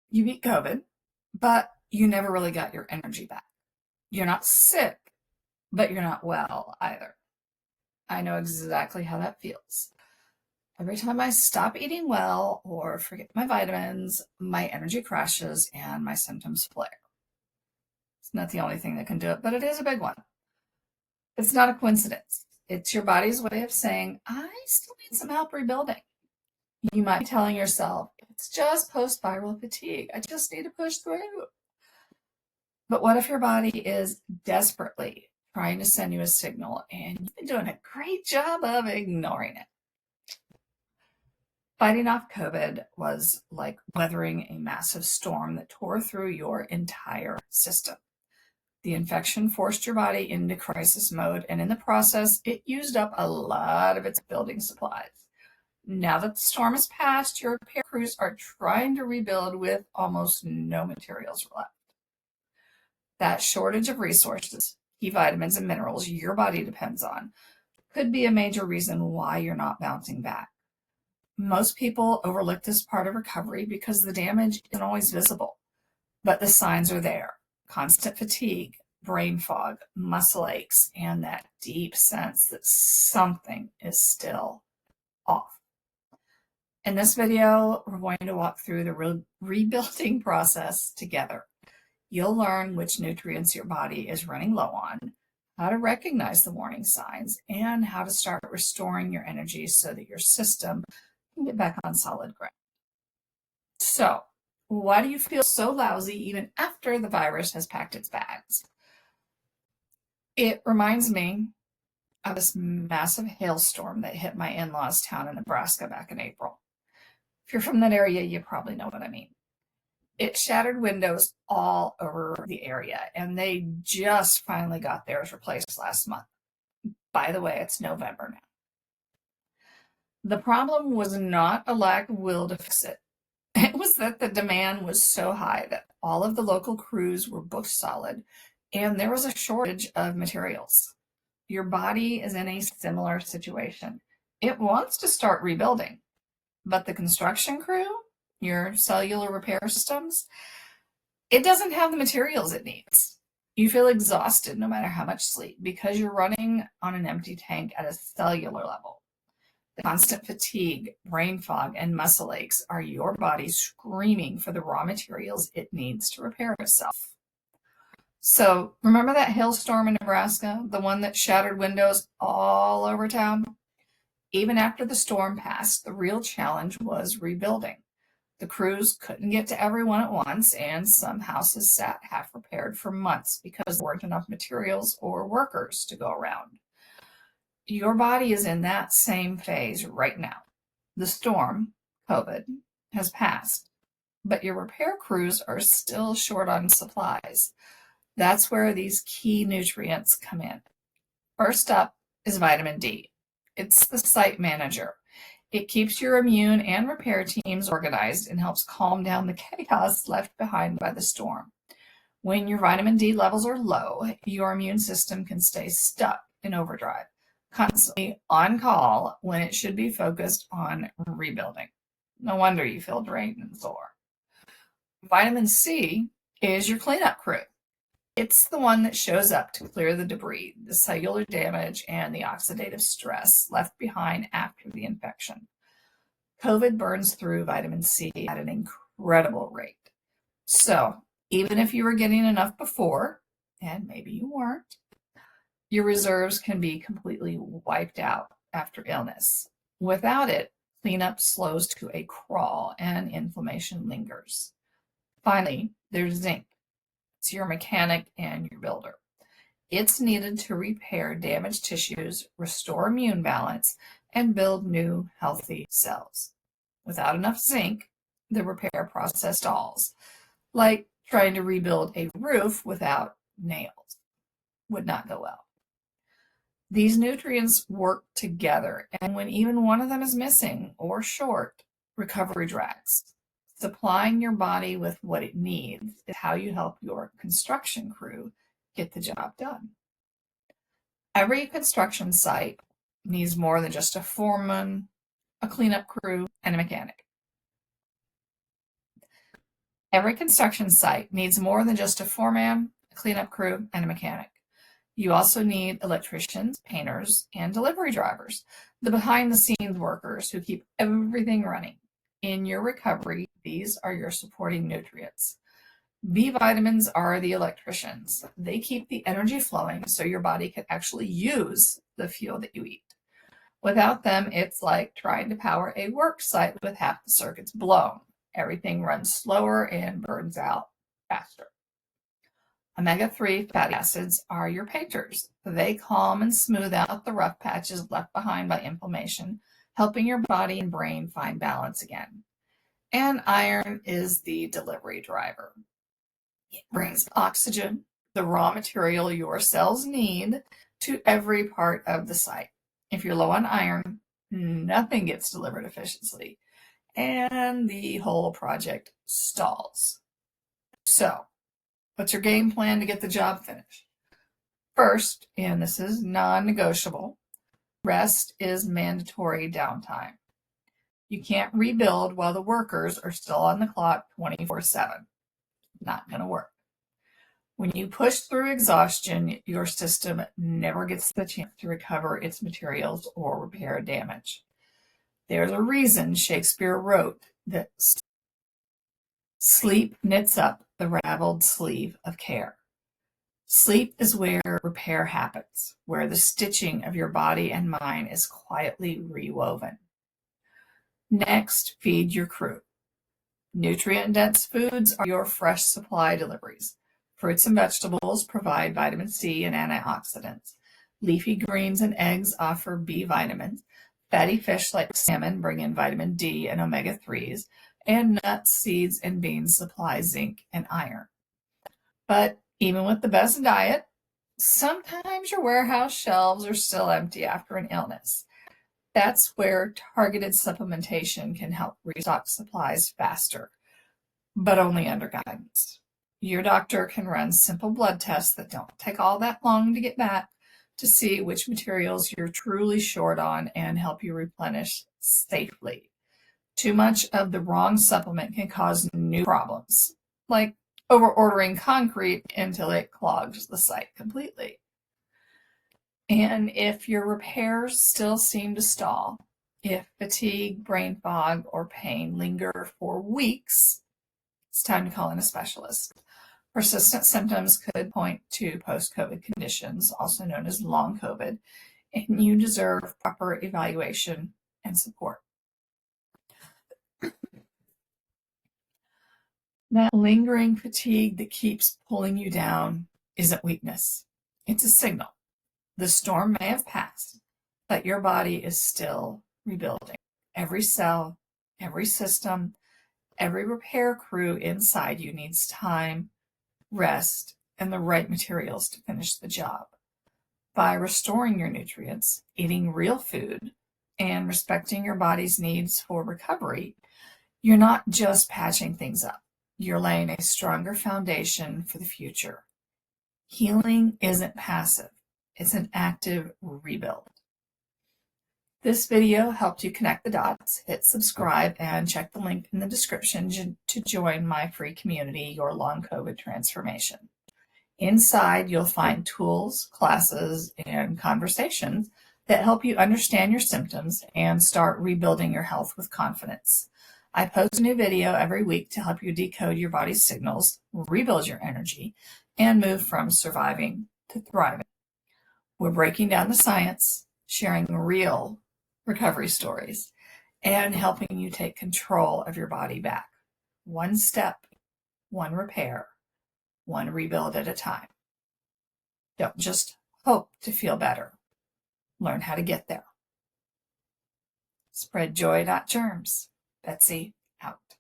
You beat COVID, but you never really got your energy back. You're not sick, but you're not well either. I know exactly how that feels. Every time I stop eating well or forget my vitamins, my energy crashes and my symptoms flare. It's not the only thing that can do it, but it is a big one. It's not a coincidence. It's your body's way of saying, I still need some help rebuilding. You might be telling yourself, it's just post-viral fatigue. I just need to push through. But what if your body is desperately trying to send you a signal and you've been doing a great job of ignoring it? Fighting off COVID was like weathering a massive storm that tore through your entire system. The infection forced your body into crisis mode, and in the process, it used up a lot of its building supplies. Now that the storm has passed, your repair crews are trying to rebuild with almost no materials left. That shortage of resources, key vitamins and minerals your body depends on, could be a major reason why you're not bouncing back. Most people overlook this part of recovery because the damage isn't always visible, but the signs are there. Constant fatigue, brain fog, muscle aches, and that deep sense that something is still off. In this video, we're going to walk through the rebuilding process together. You'll learn which nutrients your body is running low on, how to recognize the warning signs, and how to start restoring your energy so that your system can get back on solid ground. So, why do you feel so lousy even after the virus has packed its bags? It reminds me of this massive hailstorm that hit my in-laws' town in Nebraska back in April. If you're from that area, you probably know what I mean. It shattered windows all over the area, and they just finally got theirs replaced last month. By the way, it's November now. The problem was not a lack of will to fix it. It was that the demand was so high that all of the local crews were booked solid, and there was a shortage of materials. Your body is in a similar situation. It wants to start rebuilding, but the construction crew, your cellular repair systems, it doesn't have the materials it needs. You feel exhausted no matter how much sleep because you're running on an empty tank at a cellular level. The constant fatigue, brain fog, and muscle aches are your body screaming for the raw materials it needs to repair itself. So, remember that hailstorm in Nebraska, the one that shattered windows all over town? Even after the storm passed, the real challenge was rebuilding. The crews couldn't get to everyone at once, and some houses sat half repaired for months because there weren't enough materials or workers to go around. Your body is in that same phase right now. The storm, COVID, has passed, but your repair crews are still short on supplies. That's where these key nutrients come in. First up is vitamin D. It's the site manager. It keeps your immune and repair teams organized and helps calm down the chaos left behind by the storm. When your vitamin D levels are low, your immune system can stay stuck in overdrive, constantly on call when it should be focused on rebuilding. No wonder you feel drained and sore. Vitamin C is your cleanup crew. It's the one that shows up to clear the debris, the cellular damage, and the oxidative stress left behind after the infection. COVID burns through vitamin C at an incredible rate. So, even if you were getting enough before, and maybe you weren't, your reserves can be completely wiped out after illness. Without it, cleanup slows to a crawl and inflammation lingers. Finally, there's zinc. It's your mechanic and your builder. It's needed to repair damaged tissues, restore immune balance, and build new healthy cells. Without enough zinc, the repair process stalls, like trying to rebuild a roof without nails. Would not go well. These nutrients work together, and when even one of them is missing or short, recovery drags. Supplying your body with what it needs is how you help your construction crew get the job done. Every construction site needs more than just a foreman, a cleanup crew, and a mechanic. Every construction site needs more than just a foreman, a cleanup crew, and a mechanic. You also need electricians, painters, and delivery drivers, the behind-the-scenes workers who keep everything running. In your recovery, these are your supporting nutrients. B vitamins are the electricians. They keep the energy flowing so your body can actually use the fuel that you eat. Without them, it's like trying to power a work site with half the circuits blown. Everything runs slower and burns out faster. Omega-3 fatty acids are your painters. They calm and smooth out the rough patches left behind by inflammation, helping your body and brain find balance again. And iron is the delivery driver. It brings oxygen, the raw material your cells need, to every part of the site. If you're low on iron, nothing gets delivered efficiently, and the whole project stalls. So, what's your game plan to get the job finished? First, and this is non-negotiable, rest is mandatory downtime. You can't rebuild while the workers are still on the clock 24/7. Not going to work. When you push through exhaustion, your system never gets the chance to recover its materials or repair damage. There's a reason Shakespeare wrote that sleep knits up the raveled sleeve of care. Sleep is where repair happens, where the stitching of your body and mind is quietly rewoven. Next, feed your crew. Nutrient-dense foods are your fresh supply deliveries. Fruits and vegetables provide vitamin C and antioxidants. Leafy greens and eggs offer B vitamins. Fatty fish like salmon bring in vitamin D and omega-3s. And nuts, seeds, and beans supply zinc and iron. But even with the best diet, sometimes your warehouse shelves are still empty after an illness. That's where targeted supplementation can help restock supplies faster, but only under guidance. Your doctor can run simple blood tests that don't take all that long to get back to see which materials you're truly short on and help you replenish safely. Too much of the wrong supplement can cause new problems, like over-ordering concrete until it clogs the site completely. And if your repairs still seem to stall, if fatigue, brain fog, or pain linger for weeks, it's time to call in a specialist. Persistent symptoms could point to post-COVID conditions, also known as long COVID, and you deserve proper evaluation and support. That lingering fatigue that keeps pulling you down isn't weakness. It's a signal. The storm may have passed, but your body is still rebuilding. Every cell, every system, every repair crew inside you needs time, rest, and the right materials to finish the job. By restoring your nutrients, eating real food, and respecting your body's needs for recovery, you're not just patching things up. You're laying a stronger foundation for the future. Healing isn't passive. It's an active rebuild. This video helped you connect the dots. Hit subscribe and check the link in the description to join my free community, Your Long COVID Transformation. Inside, you'll find tools, classes, and conversations that help you understand your symptoms and start rebuilding your health with confidence. I post a new video every week to help you decode your body's signals, rebuild your energy, and move from surviving to thriving. We're breaking down the science, sharing real recovery stories, and helping you take control of your body back. One step, one repair, one rebuild at a time. Don't just hope to feel better. Learn how to get there. Spread joy, not germs. Betsy, out.